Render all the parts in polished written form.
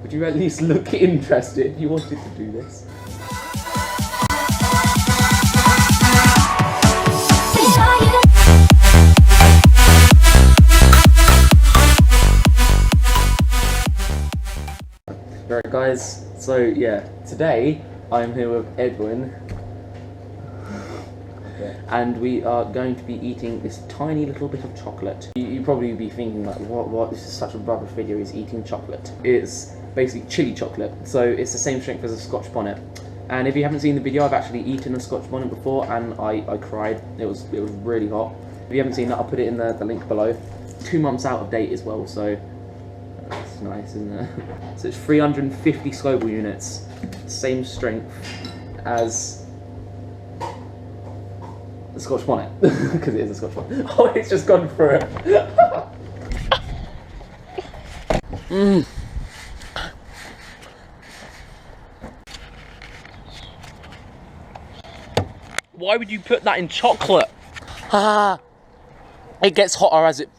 Could you at least look interested? You wanted to do this. Right guys, so yeah, today I'm here with Edwin. And we are going to be eating this tiny little bit of chocolate. You probably be thinking like, what? This is such a rubbish video, is eating chocolate. It's basically chili chocolate, so it's the same strength as a Scotch bonnet. And if you haven't seen the video, I've actually eaten a Scotch bonnet before, and I cried. It was really hot. If you haven't seen that, I'll put it in the link below. 2 months out of date as well, so that's nice, isn't it? So it's 350 Scoville units, same strength as the Scotch bonnet, because it is a Scotch bonnet. Oh, it's just gone through it. Why would you put that in chocolate? It gets hotter as it...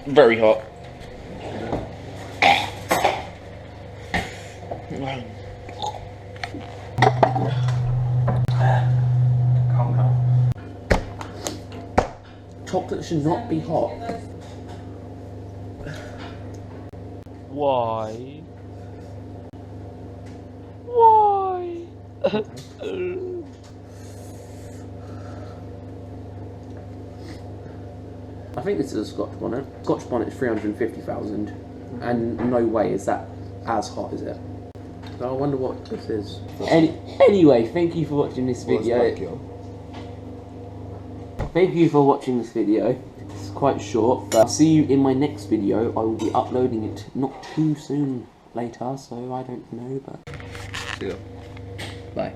Very hot. Calm down. Chocolate should not be hot. Why? Why? I think this is a Scotch bonnet. Scotch bonnet is 350,000, and no way is that as hot, is it? So I wonder what this is. Anyway, thank you for watching this video. Thank you for watching this video. It's quite short, but I'll see you in my next video. I will be uploading it not too soon later, so I don't know, but... See ya. Bye.